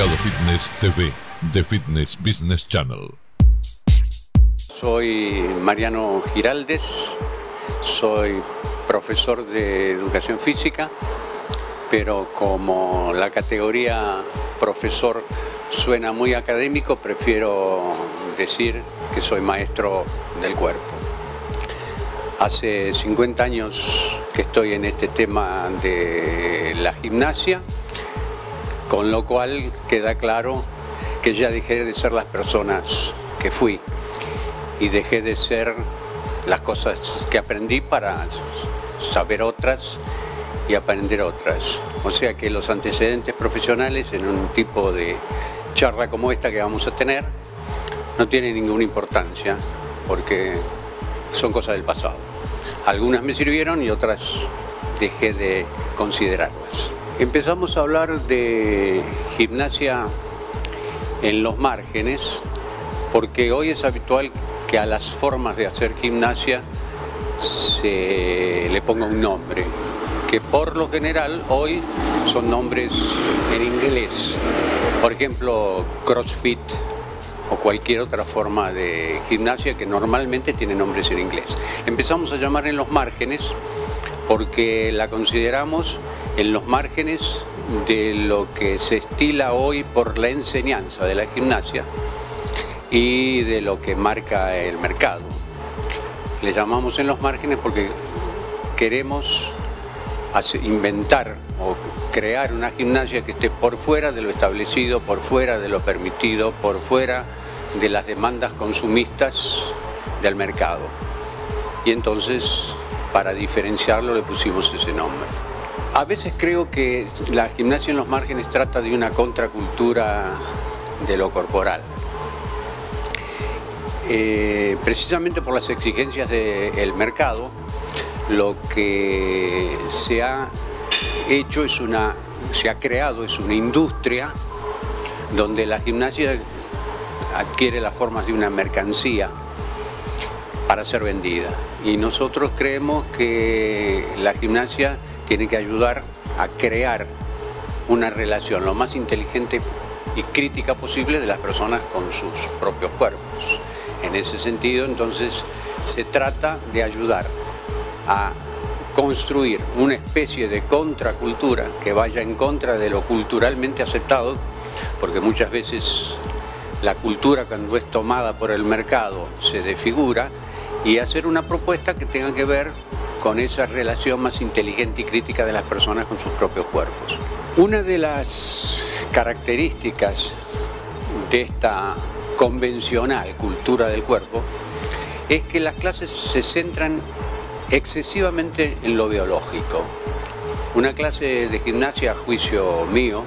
Mercado Fitness TV, The Fitness Business Channel. Soy Mariano Giraldes, soy profesor de educación física, pero como la categoría profesor suena muy académico, prefiero decir que soy maestro del cuerpo. Hace 50 años que estoy en este tema de la gimnasia, con lo cual queda claro que ya dejé de ser las personas que fui y dejé de ser las cosas que aprendí para saber otras y aprender otras. O sea que los antecedentes profesionales en un tipo de charla como esta que vamos a tener no tienen ninguna importancia porque son cosas del pasado. Algunas me sirvieron y otras dejé de considerarlas. Empezamos a hablar de gimnasia en los márgenes porque hoy es habitual que a las formas de hacer gimnasia se le ponga un nombre, que por lo general hoy son nombres en inglés. Por ejemplo, CrossFit o cualquier otra forma de gimnasia que normalmente tiene nombres en inglés. Empezamos a llamar en los márgenes porque la consideramos en los márgenes de lo que se estila hoy por la enseñanza de la gimnasia y de lo que marca el mercado. Le llamamos en los márgenes porque queremos inventar o crear una gimnasia que esté por fuera de lo establecido, por fuera de lo permitido, por fuera de las demandas consumistas del mercado. Y entonces, para diferenciarlo, le pusimos ese nombre. A veces creo que la gimnasia en los márgenes trata de una contracultura de lo corporal. Precisamente por las exigencias del mercado, lo que se ha hecho se ha creado es una industria donde la gimnasia adquiere las formas de una mercancía para ser vendida. Y nosotros creemos que la gimnasia tiene que ayudar a crear una relación lo más inteligente y crítica posible de las personas con sus propios cuerpos. En ese sentido, entonces, se trata de ayudar a construir una especie de contracultura que vaya en contra de lo culturalmente aceptado, porque muchas veces la cultura, cuando es tomada por el mercado, se desfigura, y hacer una propuesta que tenga que ver con esa relación más inteligente y crítica de las personas con sus propios cuerpos. Una de las características de esta convencional cultura del cuerpo es que las clases se centran excesivamente en lo biológico. Una clase de gimnasia, a juicio mío,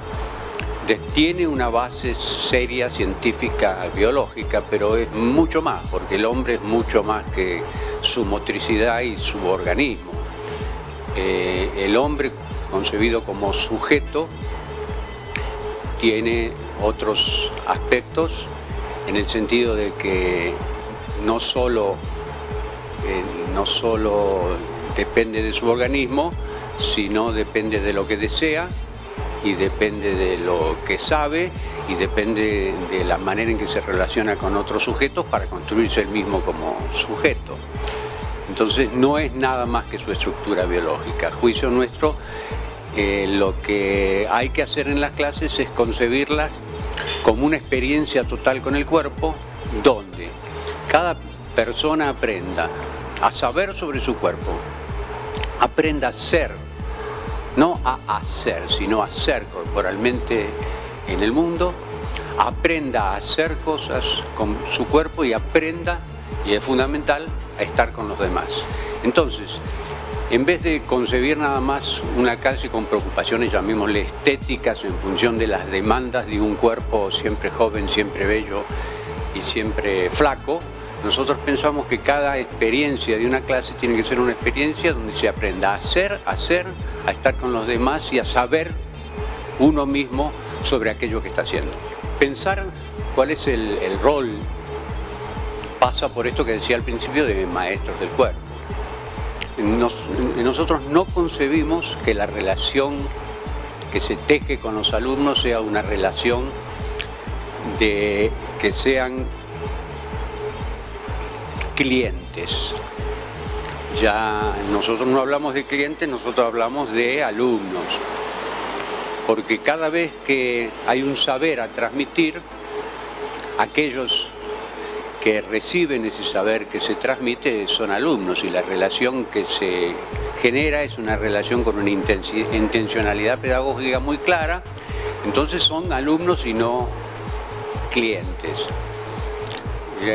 tiene una base seria, científica, biológica, pero es mucho más, porque el hombre es mucho más que su motricidad y su organismo. El hombre, concebido como sujeto, tiene otros aspectos en el sentido de que no solo depende de su organismo, sino depende de lo que desea, y depende de lo que sabe, y depende de la manera en que se relaciona con otros sujetos para construirse el mismo como sujeto. Entonces no es nada más que su estructura biológica. A juicio nuestro, lo que hay que hacer en las clases es concebirlas como una experiencia total con el cuerpo, donde cada persona aprenda a saber sobre su cuerpo, aprenda a ser, no a hacer, sino a ser corporalmente en el mundo, aprenda a hacer cosas con su cuerpo y aprenda, y es fundamental, a estar con los demás. Entonces, en vez de concebir nada más una clase con preocupaciones, llamémosle estéticas, en función de las demandas de un cuerpo siempre joven, siempre bello y siempre flaco, nosotros pensamos que cada experiencia de una clase tiene que ser una experiencia donde se aprenda a ser, a estar con los demás y a saber uno mismo sobre aquello que está haciendo. Pensar cuál es el rol pasa por esto que decía al principio de maestros del cuerpo. Nosotros no concebimos que la relación que se teje con los alumnos sea una relación de que sean clientes. Ya nosotros no hablamos de clientes, nosotros hablamos de alumnos, porque cada vez que hay un saber a transmitir, aquellos que reciben ese saber que se transmite son alumnos, y la relación que se genera es una relación con una intencionalidad pedagógica muy clara. Entonces son alumnos y no clientes.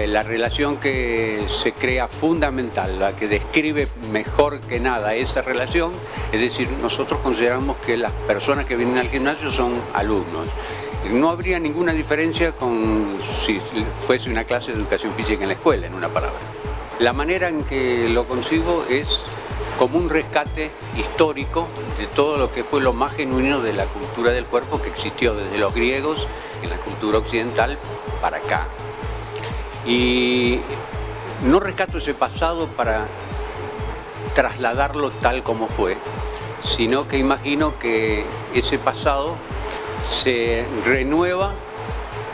La relación que se crea fundamental, la que describe mejor que nada esa relación, es decir, nosotros consideramos que las personas que vienen al gimnasio son alumnos. No habría ninguna diferencia con si fuese una clase de educación física en la escuela, en una palabra. La manera en que lo concibo es como un rescate histórico de todo lo que fue lo más genuino de la cultura del cuerpo que existió desde los griegos en la cultura occidental para acá. Y no rescato ese pasado para trasladarlo tal como fue, sino que imagino que ese pasado se renueva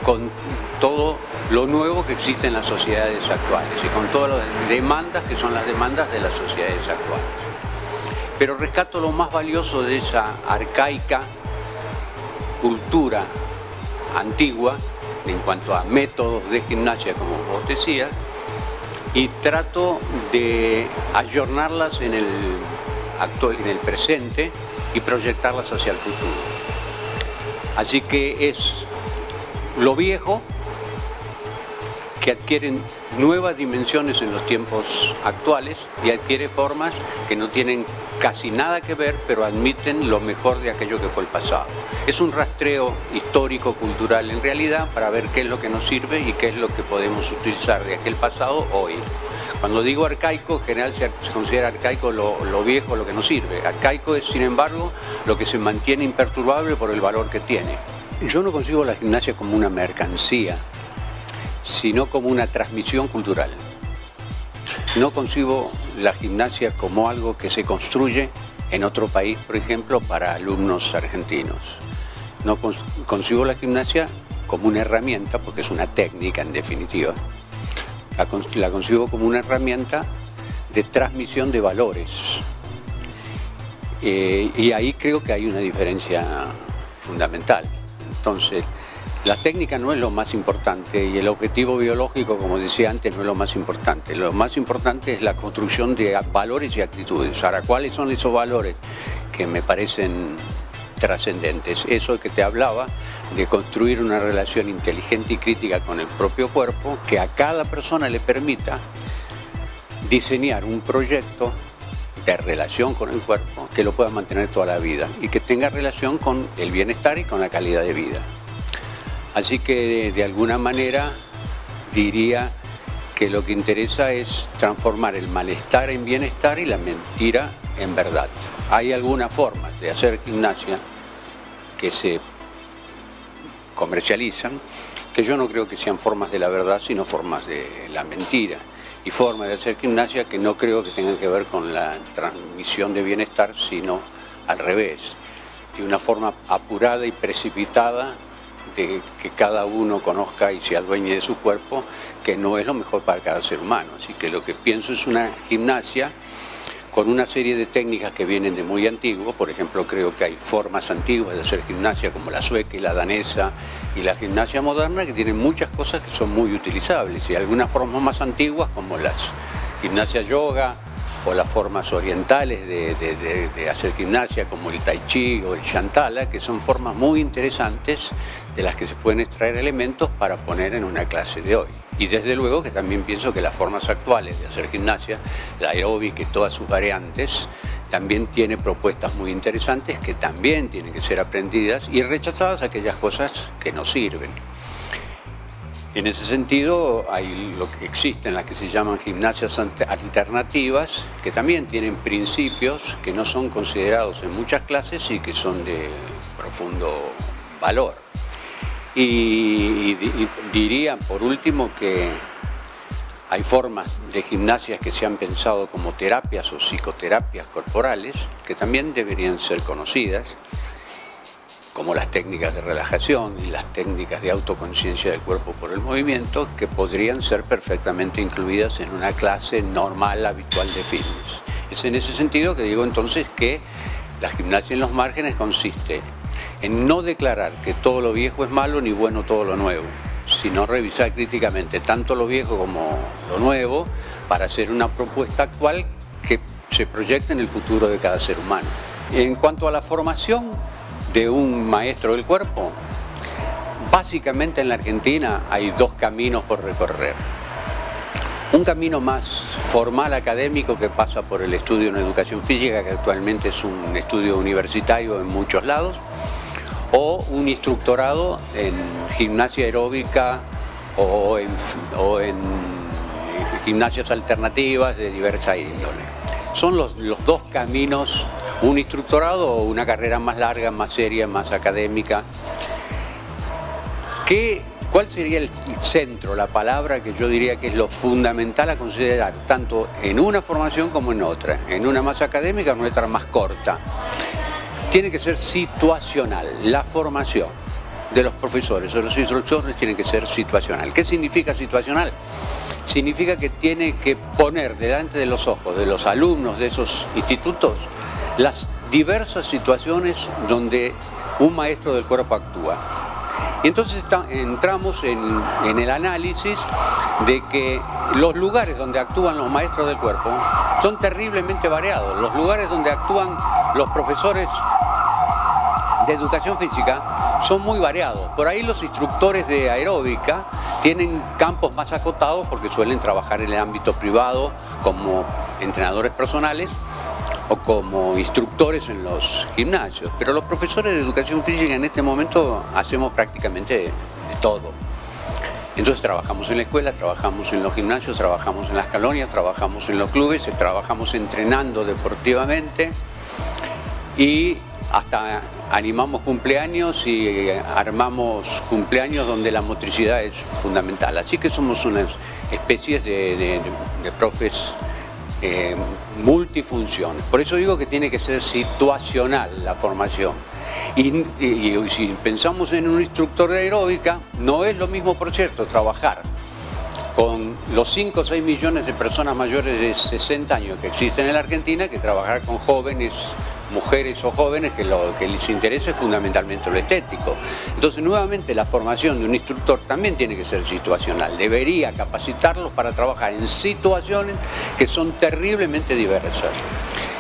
con todo lo nuevo que existe en las sociedades actuales y con todas las demandas que son las demandas de las sociedades actuales. Pero rescato lo más valioso de esa arcaica cultura antigua en cuanto a métodos de gimnasia, como vos decías, y trato de ayornarlas en el presente y proyectarlas hacia el futuro. Así que es lo viejo que adquieren nuevas dimensiones en los tiempos actuales y adquiere formas que no tienen casi nada que ver, pero admiten lo mejor de aquello que fue el pasado. Es un rastreo histórico, cultural en realidad, para ver qué es lo que nos sirve y qué es lo que podemos utilizar de aquel pasado hoy. Cuando digo arcaico, en general se considera arcaico lo viejo, lo que nos sirve. Arcaico es, sin embargo, lo que se mantiene imperturbable por el valor que tiene. Yo no concibo la gimnasia como una mercancía, sino como una transmisión cultural. No concibo la gimnasia como algo que se construye en otro país, por ejemplo, para alumnos argentinos. No concibo la gimnasia como una herramienta, porque es una técnica en definitiva. La concibo como una herramienta de transmisión de valores. Y ahí creo que hay una diferencia fundamental. Entonces, la técnica no es lo más importante y el objetivo biológico, como decía antes, no es lo más importante. Lo más importante es la construcción de valores y actitudes. Ahora, ¿cuáles son esos valores que me parecen trascendentes? Eso que te hablaba de construir una relación inteligente y crítica con el propio cuerpo, que a cada persona le permita diseñar un proyecto de relación con el cuerpo que lo pueda mantener toda la vida y que tenga relación con el bienestar y con la calidad de vida. Así que de alguna manera diría que lo que interesa es transformar el malestar en bienestar y la mentira en verdad. Hay algunas formas de hacer gimnasia que se comercializan, que yo no creo que sean formas de la verdad, sino formas de la mentira. Y formas de hacer gimnasia que no creo que tengan que ver con la transmisión de bienestar, sino al revés, de una forma apurada y precipitada de que cada uno conozca y se adueñe de su cuerpo, que no es lo mejor para cada ser humano. Así que lo que pienso es una gimnasia con una serie de técnicas que vienen de muy antiguo. Por ejemplo, creo que hay formas antiguas de hacer gimnasia como la sueca y la danesa y la gimnasia moderna, que tienen muchas cosas que son muy utilizables, y algunas formas más antiguas como las gimnasia yoga o las formas orientales de hacer gimnasia como el tai chi o el shantala, que son formas muy interesantes de las que se pueden extraer elementos para poner en una clase de hoy. Y desde luego que también pienso que las formas actuales de hacer gimnasia, la aeróbica y todas sus variantes, también tiene propuestas muy interesantes que también tienen que ser aprendidas y rechazadas aquellas cosas que no sirven. En ese sentido, hay lo que existen, las que se llaman gimnasias alternativas, que también tienen principios que no son considerados en muchas clases y que son de profundo valor. Y diría, por último, que hay formas de gimnasias que se han pensado como terapias o psicoterapias corporales, que también deberían ser conocidas como las técnicas de relajación y las técnicas de autoconciencia del cuerpo por el movimiento, que podrían ser perfectamente incluidas en una clase normal, habitual de fitness. Es en ese sentido que digo entonces que la gimnasia en los márgenes consiste en no declarar que todo lo viejo es malo ni bueno todo lo nuevo, sino revisar críticamente tanto lo viejo como lo nuevo para hacer una propuesta actual que se proyecte en el futuro de cada ser humano. En cuanto a la formación de un maestro del cuerpo, básicamente en la Argentina hay dos caminos por recorrer. Un camino más formal académico que pasa por el estudio en educación física, que actualmente es un estudio universitario en muchos lados, o un instructorado en gimnasia aeróbica o en gimnasias alternativas de diversa índole. Son los dos caminos, un instructorado o una carrera más larga, más seria, más académica. ¿Cuál sería el centro, la palabra que yo diría que es lo fundamental a considerar, tanto en una formación como en otra? En una más académica, en otra más corta. Tiene que ser situacional, la formación de los profesores o los instructores tiene que ser situacional. ¿Qué significa situacional? Significa que tiene que poner delante de los ojos de los alumnos de esos institutos las diversas situaciones donde un maestro del cuerpo actúa. Y entonces entramos en el análisis de que los lugares donde actúan los maestros del cuerpo son terriblemente variados. Los lugares donde actúan los profesores de educación física son muy variados. Por ahí los instructores de aeróbica tienen campos más acotados porque suelen trabajar en el ámbito privado como entrenadores personales o como instructores en los gimnasios. Pero los profesores de educación física en este momento hacemos prácticamente de todo. Entonces trabajamos en la escuela, trabajamos en los gimnasios, trabajamos en las colonias, trabajamos en los clubes, trabajamos entrenando deportivamente y hasta animamos cumpleaños y armamos cumpleaños donde la motricidad es fundamental. Así que somos unas especies de profes multifunciones. Por eso digo que tiene que ser situacional la formación. Y si pensamos en un instructor de aeróbica, no es lo mismo, por cierto, trabajar con los 5 o 6 millones de personas mayores de 60 años que existen en la Argentina que trabajar con jóvenes, mujeres o jóvenes que lo que les interesa es fundamentalmente lo estético. Entonces, nuevamente, la formación de un instructor también tiene que ser situacional. Debería capacitarlos para trabajar en situaciones que son terriblemente diversas.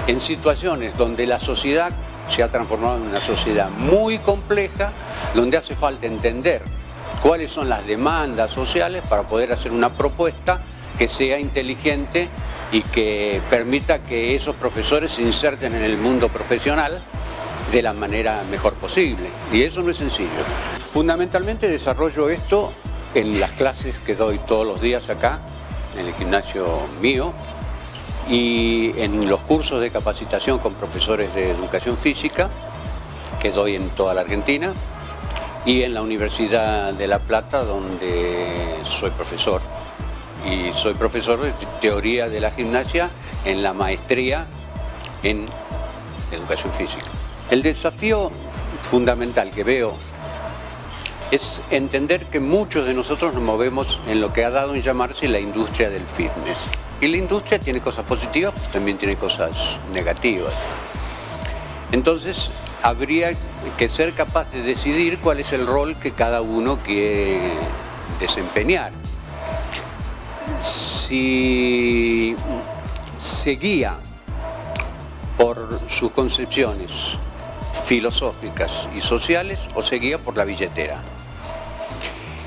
En situaciones donde la sociedad se ha transformado en una sociedad muy compleja, donde hace falta entender cuáles son las demandas sociales para poder hacer una propuesta que sea inteligente y que permita que esos profesores se inserten en el mundo profesional de la manera mejor posible. Y eso no es sencillo. Fundamentalmente desarrollo esto en las clases que doy todos los días acá, en el gimnasio mío, y en los cursos de capacitación con profesores de educación física que doy en toda la Argentina, y en la Universidad de La Plata, donde soy profesor. Y soy profesor de teoría de la gimnasia en la maestría en educación física. El desafío fundamental que veo es entender que muchos de nosotros nos movemos en lo que ha dado en llamarse la industria del fitness. Y la industria tiene cosas positivas, pero también tiene cosas negativas. Entonces, habría que ser capaz de decidir cuál es el rol que cada uno quiere desempeñar. Si se guía por sus concepciones filosóficas y sociales o se guía por la billetera.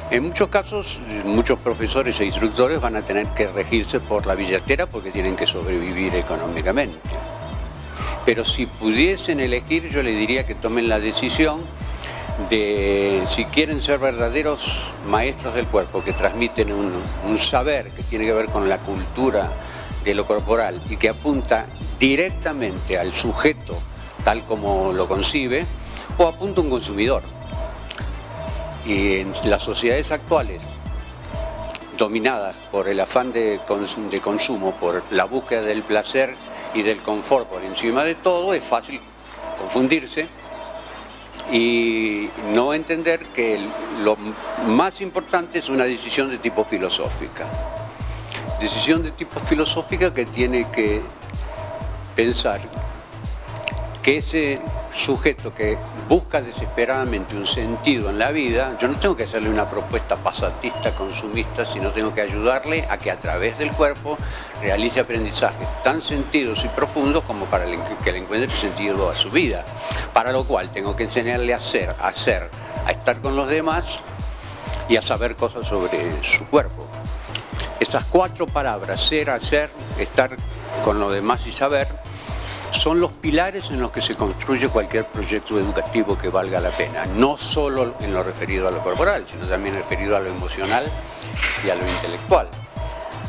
En muchos casos, muchos profesores e instructores van a tener que regirse por la billetera porque tienen que sobrevivir económicamente. Pero si pudiesen elegir, yo les diría que tomen la decisión de, si quieren ser verdaderos maestros del cuerpo, que transmiten un saber que tiene que ver con la cultura de lo corporal y que apunta directamente al sujeto tal como lo concibe, o apunta a un consumidor. Y en las sociedades actuales, dominadas por el afán de consumo, por la búsqueda del placer y del confort por encima de todo, es fácil confundirse y no entender que lo más importante es una decisión de tipo filosófica. Decisión de tipo filosófica que tiene que pensar que ese sujeto que busca desesperadamente un sentido en la vida, yo no tengo que hacerle una propuesta pasatista, consumista, sino tengo que ayudarle a que a través del cuerpo realice aprendizajes tan sentidos y profundos como para que le encuentre sentido a su vida. Para lo cual tengo que enseñarle a ser, a estar con los demás y a saber cosas sobre su cuerpo. Esas 4 palabras, ser, hacer, estar con los demás y saber, son los pilares en los que se construye cualquier proyecto educativo que valga la pena, no solo en lo referido a lo corporal, sino también referido a lo emocional y a lo intelectual.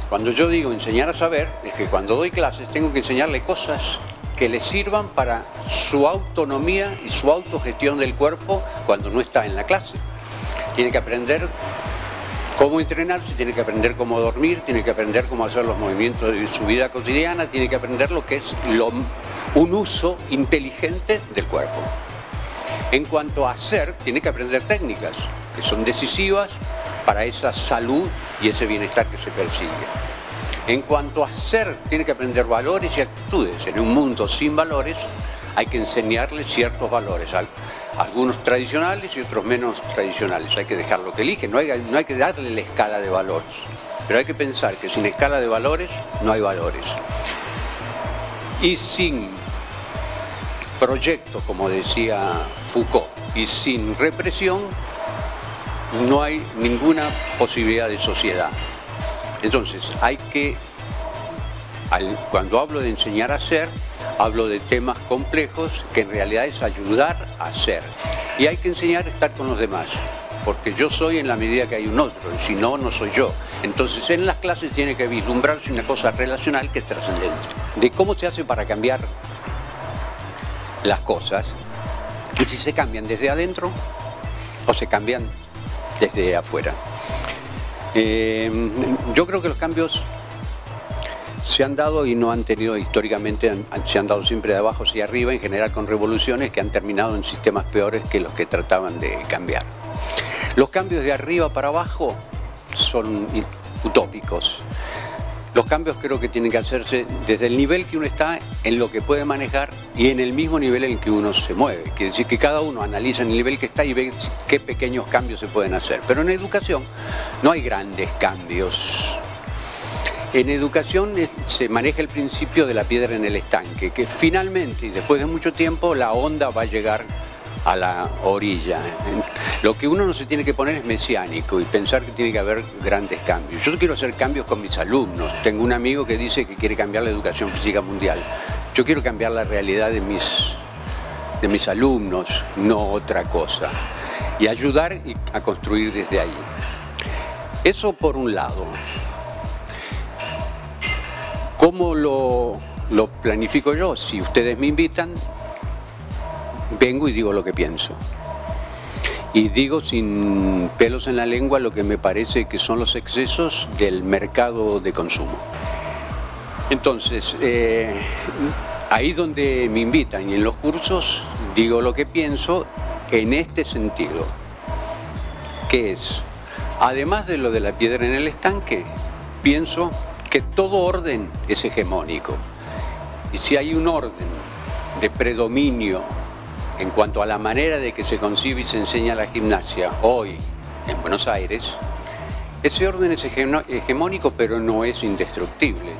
Cuando yo digo enseñar a saber, es que cuando doy clases tengo que enseñarle cosas que le sirvan para su autonomía y su autogestión del cuerpo cuando no está en la clase. Tiene que aprender cómo entrenarse, tiene que aprender cómo dormir, tiene que aprender cómo hacer los movimientos de su vida cotidiana, tiene que aprender lo que es un uso inteligente del cuerpo. En cuanto a hacer, tiene que aprender técnicas que son decisivas para esa salud y ese bienestar que se persigue. En cuanto a ser, tiene que aprender valores y actitudes. En un mundo sin valores hay que enseñarle ciertos valores, algunos tradicionales y otros menos tradicionales. Hay que dejarlo que elige, no hay que darle la escala de valores, pero hay que pensar que sin escala de valores no hay valores. Y sin proyecto, como decía Foucault, y sin represión, no hay ninguna posibilidad de sociedad. Entonces, cuando hablo de enseñar a ser, hablo de temas complejos que en realidad es ayudar a ser. Y hay que enseñar a estar con los demás, porque yo soy en la medida que hay un otro, y si no, no soy yo. Entonces en las clases tiene que vislumbrarse una cosa relacional que es trascendente. De cómo se hace para cambiar las cosas, y si se cambian desde adentro o se cambian desde afuera. Yo creo que los cambios se han dado y no han tenido históricamente, se han dado siempre de abajo hacia arriba, en general con revoluciones que han terminado en sistemas peores que los que trataban de cambiar. Los cambios de arriba para abajo son utópicos. Los cambios creo que tienen que hacerse desde el nivel que uno está, en lo que puede manejar y en el mismo nivel en el que uno se mueve. Quiere decir que cada uno analiza el nivel que está y ve qué pequeños cambios se pueden hacer. Pero en educación no hay grandes cambios. En educación se maneja el principio de la piedra en el estanque, que finalmente y después de mucho tiempo la onda va a llegar a la orilla. Lo que uno no se tiene que poner es mesiánico y pensar que tiene que haber grandes cambios. Yo quiero hacer cambios con mis alumnos. Tengo un amigo que dice que quiere cambiar la educación física mundial. Yo quiero cambiar la realidad de mis alumnos, no otra cosa. Y ayudar a construir desde ahí. Eso por un lado. ¿Cómo lo planifico yo? Si ustedes me invitan, vengo y digo lo que pienso. Y digo sin pelos en la lengua lo que me parece que son los excesos del mercado de consumo. Entonces, ahí donde me invitan y en los cursos digo lo que pienso en este sentido, que es, además de lo de la piedra en el estanque, pienso que todo orden es hegemónico. Y si hay un orden de predominio en cuanto a la manera de que se concibe y se enseña la gimnasia hoy en Buenos Aires, ese orden es hegemónico, pero no es indestructible.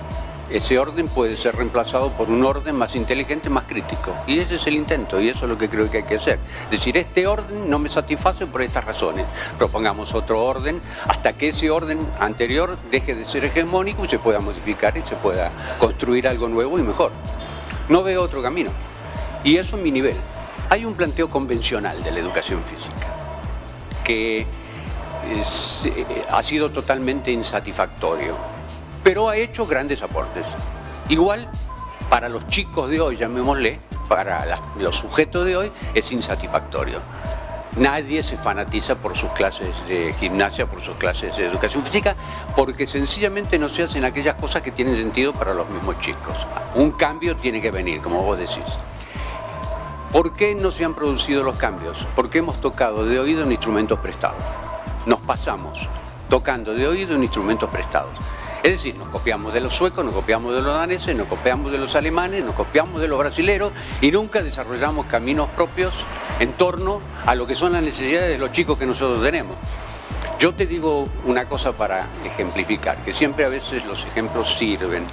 Ese orden puede ser reemplazado por un orden más inteligente, más crítico. Y ese es el intento, y eso es lo que creo que hay que hacer. Es decir, este orden no me satisface por estas razones. Propongamos otro orden hasta que ese orden anterior deje de ser hegemónico y se pueda modificar y se pueda construir algo nuevo y mejor. No veo otro camino. Y eso es mi nivel. Hay un planteo convencional de la educación física que ha sido totalmente insatisfactorio, pero ha hecho grandes aportes. Igual, para los chicos de hoy, llamémosle, para los sujetos de hoy, es insatisfactorio. Nadie se fanatiza por sus clases de gimnasia, por sus clases de educación física, porque sencillamente no se hacen aquellas cosas que tienen sentido para los mismos chicos. Un cambio tiene que venir, como vos decís. ¿Por qué no se han producido los cambios? Porque hemos tocado de oído en instrumentos prestados. Nos pasamos tocando de oído en instrumentos prestados. Es decir, nos copiamos de los suecos, nos copiamos de los daneses, nos copiamos de los alemanes, nos copiamos de los brasileros y nunca desarrollamos caminos propios en torno a lo que son las necesidades de los chicos que nosotros tenemos. Yo te digo una cosa para ejemplificar, que siempre a veces los ejemplos sirven.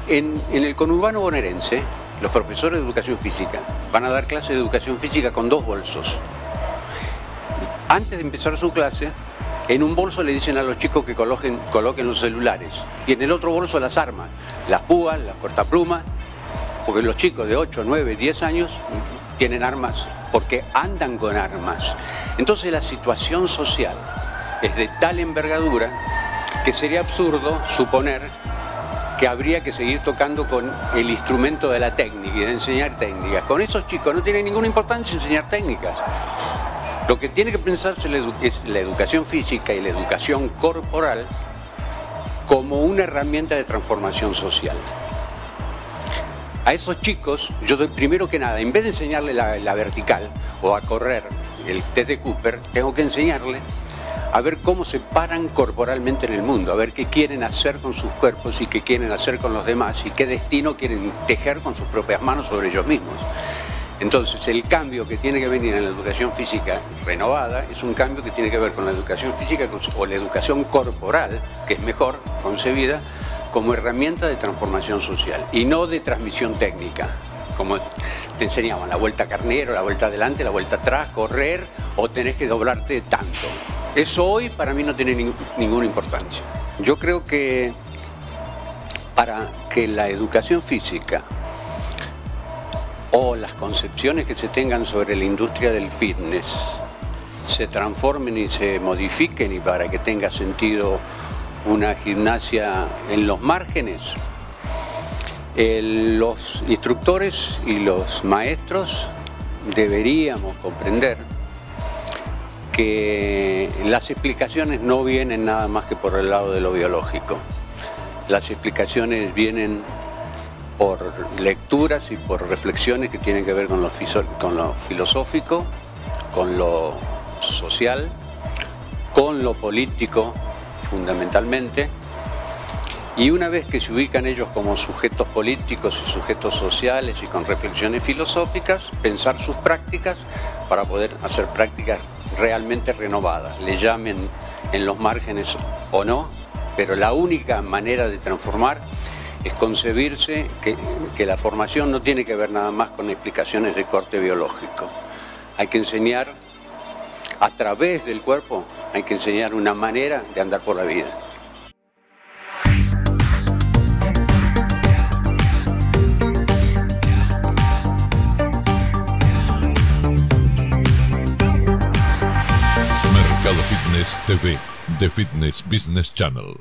En el conurbano bonaerense, los profesores de educación física van a dar clases de educación física con 2 bolsos. Antes de empezar su clase, en un bolso le dicen a los chicos que coloquen los celulares y en el otro bolso las armas, las púas, las cortaplumas, porque los chicos de 8, 9, 10 años tienen armas porque andan con armas. Entonces la situación social es de tal envergadura que sería absurdo suponer que habría que seguir tocando con el instrumento de la técnica y de enseñar técnicas. Con esos chicos no tiene ninguna importancia enseñar técnicas. Lo que tiene que pensarse es la educación física y la educación corporal como una herramienta de transformación social. A esos chicos, yo doy primero que nada, en vez de enseñarle la vertical o a correr el test de Cooper, tengo que enseñarle a ver cómo se paran corporalmente en el mundo, a ver qué quieren hacer con sus cuerpos y qué quieren hacer con los demás y qué destino quieren tejer con sus propias manos sobre ellos mismos. Entonces, el cambio que tiene que venir en la educación física renovada es un cambio que tiene que ver con la educación física o la educación corporal, que es mejor concebida como herramienta de transformación social y no de transmisión técnica, como te enseñaban, la vuelta carnero, la vuelta adelante, la vuelta atrás, correr o tenés que doblarte tanto. Eso hoy para mí no tiene ninguna importancia. Yo creo que para que la educación física o las concepciones que se tengan sobre la industria del fitness se transformen y se modifiquen y para que tenga sentido una gimnasia en los márgenes, los instructores y los maestros deberíamos comprender que las explicaciones no vienen nada más que por el lado de lo biológico. Las explicaciones vienen por lecturas y por reflexiones que tienen que ver con lo filosófico, con lo social, con lo político fundamentalmente, y una vez que se ubican ellos como sujetos políticos y sujetos sociales y con reflexiones filosóficas, pensar sus prácticas para poder hacer prácticas realmente renovadas, le llamen en los márgenes o no, pero la única manera de transformar es concebirse que la formación no tiene que ver nada más con explicaciones de corte biológico. Hay que enseñar a través del cuerpo, hay que enseñar una manera de andar por la vida. Mercado Fitness TV, The Fitness Business Channel.